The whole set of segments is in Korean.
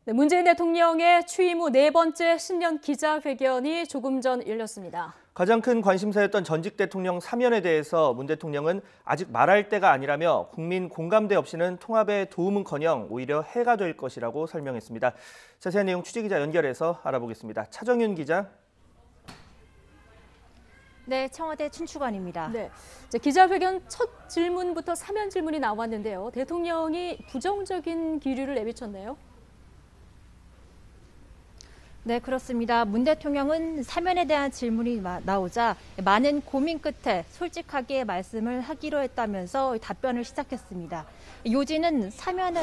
네, 문재인 대통령의 취임 후 네 번째 신년 기자회견이 조금 전 열렸습니다. 가장 큰 관심사였던 전직 대통령 사면에 대해서 문 대통령은 아직 말할 때가 아니라며 국민 공감대 없이는 통합에 도움은커녕 오히려 해가 될 것이라고 설명했습니다. 자세한 내용 취재기자 연결해서 알아보겠습니다. 차정윤 기자. 네, 청와대 춘추관입니다. 네, 기자회견 첫 질문부터 사면 질문이 나왔는데요. 대통령이 부정적인 기류를 내비쳤네요. 네, 그렇습니다. 문 대통령은 사면에 대한 질문이 나오자 많은 고민 끝에 솔직하게 말씀을 하기로 했다면서 답변을 시작했습니다. 요지는 사면은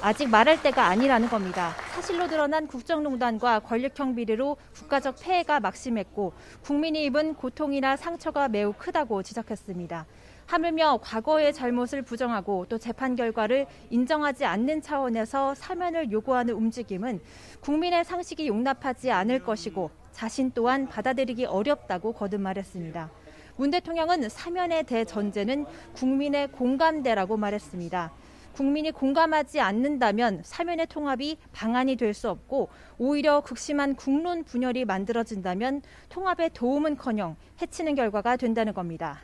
아직 말할 때가 아니라는 겁니다. 사실로 드러난 국정농단과 권력형 비리로 국가적 폐해가 막심했고 국민이 입은 고통이나 상처가 매우 크다고 지적했습니다. 하물며 과거의 잘못을 부정하고 또 재판 결과를 인정하지 않는 차원에서 사면을 요구하는 움직임은 국민의 상식이 용납하지 않을 것이고 자신 또한 받아들이기 어렵다고 거듭 말했습니다. 문 대통령은 사면의 대전제는 국민의 공감대라고 말했습니다. 국민이 공감하지 않는다면 사면의 통합이 방안이 될 수 없고 오히려 극심한 국론 분열이 만들어진다면 통합에 도움은커녕 해치는 결과가 된다는 겁니다.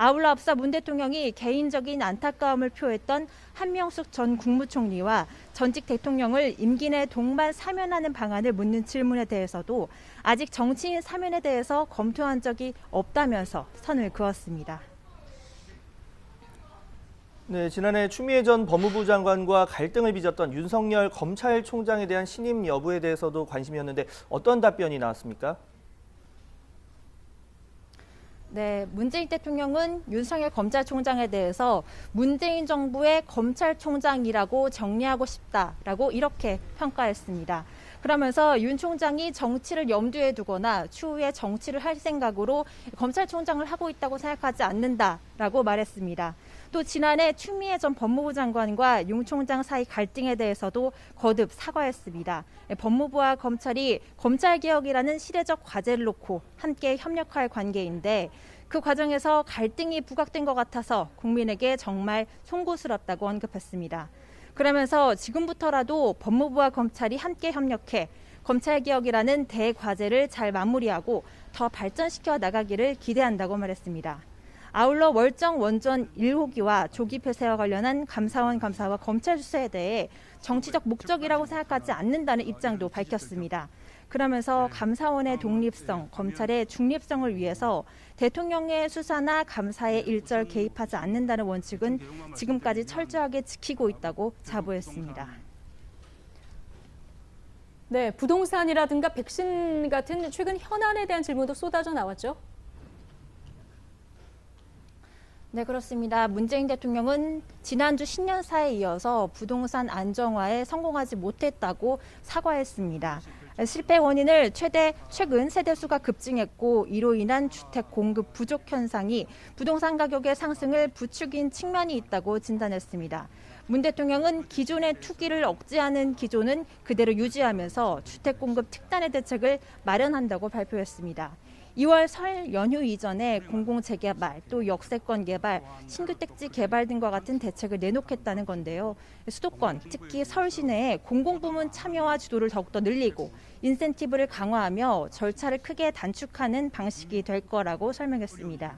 아울러 앞서 문 대통령이 개인적인 안타까움을 표했던 한명숙 전 국무총리와 전직 대통령을 임기 내 동반 사면하는 방안을 묻는 질문에 대해서도 아직 정치인 사면에 대해서 검토한 적이 없다면서 선을 그었습니다. 네, 지난해 추미애 전 법무부 장관과 갈등을 빚었던 윤석열 검찰총장에 대한 신임 여부에 대해서도 관심이었는데 어떤 답변이 나왔습니까? 네, 문재인 대통령은 윤석열 검찰총장에 대해서 문재인 정부의 검찰총장이라고 정리하고 싶다라고 이렇게 평가했습니다. 그러면서 윤 총장이 정치를 염두에 두거나 추후에 정치를 할 생각으로 검찰총장을 하고 있다고 생각하지 않는다라고 말했습니다. 또 지난해 추미애 전 법무부 장관과 윤 총장 사이 갈등에 대해서도 거듭 사과했습니다. 법무부와 검찰이 검찰개혁이라는 시대적 과제를 놓고 함께 협력할 관계인데 그 과정에서 갈등이 부각된 것 같아서 국민에게 정말 송구스럽다고 언급했습니다. 그러면서 지금부터라도 법무부와 검찰이 함께 협력해 검찰개혁이라는 대과제를 잘 마무리하고 더 발전시켜 나가기를 기대한다고 말했습니다. 아울러 월정 원전 1호기와 조기 폐쇄와 관련한 감사원 감사와 검찰 수사에 대해 정치적 목적이라고 생각하지 않는다는 입장도 밝혔습니다. 그러면서 감사원의 독립성, 검찰의 중립성을 위해서 대통령의 수사나 감사에 일절 개입하지 않는다는 원칙은 지금까지 철저하게 지키고 있다고 자부했습니다. 네, 부동산이라든가 백신 같은 최근 현안에 대한 질문도 쏟아져 나왔죠. 네, 그렇습니다. 문재인 대통령은 지난주 신년사에 이어서 부동산 안정화에 성공하지 못했다고 사과했습니다. 실패 원인을 최근 세대수가 급증했고 이로 인한 주택 공급 부족 현상이 부동산 가격의 상승을 부추긴 측면이 있다고 진단했습니다. 문 대통령은 기존의 투기를 억제하는 기조는 그대로 유지하면서 주택 공급 특단의 대책을 마련한다고 발표했습니다. 2월 설 연휴 이전에 공공재개발, 또 역세권 개발, 신규 택지 개발 등과 같은 대책을 내놓겠다는 건데요. 수도권, 특히 서울 시내에 공공부문 참여와 주도를 더욱더 늘리고 인센티브를 강화하며 절차를 크게 단축하는 방식이 될 거라고 설명했습니다.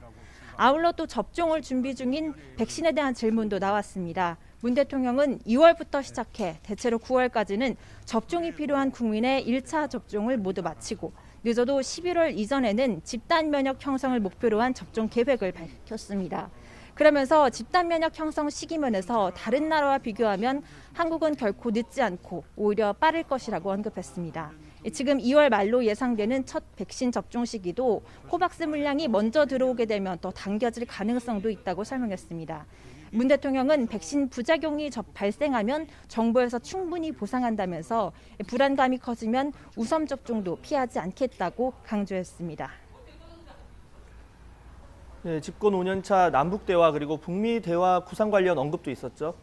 아울러 또 접종을 준비 중인 백신에 대한 질문도 나왔습니다. 문 대통령은 2월부터 시작해 대체로 9월까지는 접종이 필요한 국민의 1차 접종을 모두 마치고 늦어도 11월 이전에는 집단 면역 형성을 목표로 한 접종 계획을 밝혔습니다. 그러면서 집단 면역 형성 시기 면에서 다른 나라와 비교하면 한국은 결코 늦지 않고 오히려 빠를 것이라고 언급했습니다. 지금 2월 말로 예상되는 첫 백신 접종 시기도 코박스 물량이 먼저 들어오게 되면 더 당겨질 가능성도 있다고 설명했습니다. 문 대통령은 백신 부작용이 발생하면 정부에서 충분히 보상한다면서 불안감이 커지면 우선 접종도 피하지 않겠다고 강조했습니다. 네, 집권 5년차 남북대화 그리고 북미 대화 구상 관련 언급도 있었죠.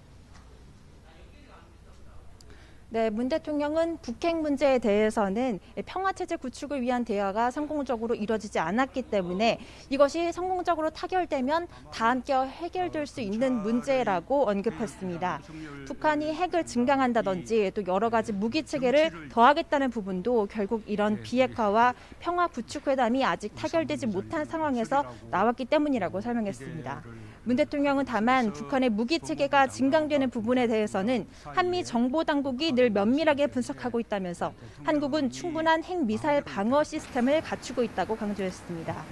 네, 문 대통령은 북핵 문제에 대해서는 평화체제 구축을 위한 대화가 성공적으로 이뤄지지 않았기 때문에 이것이 성공적으로 타결되면 다 함께 해결될 수 있는 문제라고 언급했습니다. 북한이 핵을 증강한다든지 또 여러 가지 무기 체계를 더하겠다는 부분도 결국 이런 비핵화와 평화 구축 회담이 아직 타결되지 못한 상황에서 나왔기 때문이라고 설명했습니다. 문 대통령은 다만 북한의 무기 체계가 증강되는 부분에 대해서는 한미 정보 당국이 늘 면밀하게 분석하고 있다면서 한국은 충분한 핵미사일 방어 시스템을 갖추고 있다고 강조했습니다.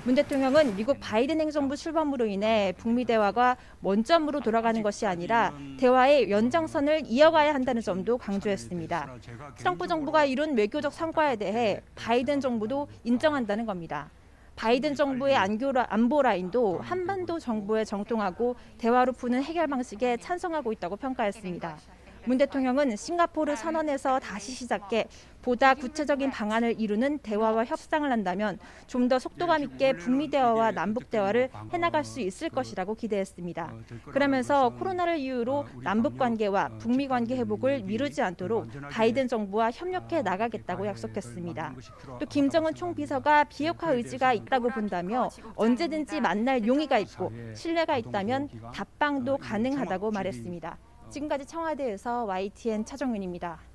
문 대통령은 미국 바이든 행정부 출범으로 인해 북미 대화가 원점으로 돌아가는 것이 아니라 대화의 연장선을 이어가야 한다는 점도 강조했습니다. 트럼프 정부가 이룬 외교적 성과에 대해 바이든 정부도 인정한다는 겁니다. 바이든 정부의 안보 라인도 한반도 정부에 정통하고 대화로 푸는 해결 방식에 찬성하고 있다고 평가했습니다. 문 대통령은 싱가포르 선언에서 다시 시작해 보다 구체적인 방안을 이루는 대화와 협상을 한다면 좀 더 속도감 있게 북미 대화와 남북 대화를 해나갈 수 있을 것이라고 기대했습니다. 그러면서 코로나를 이유로 남북 관계와 북미 관계 회복을 미루지 않도록 바이든 정부와 협력해 나가겠다고 약속했습니다. 또 김정은 총비서가 비핵화 의지가 있다고 본다며 언제든지 만날 용의가 있고 신뢰가 있다면 답방도 가능하다고 말했습니다. 지금까지 청와대에서 YTN 차정윤입니다.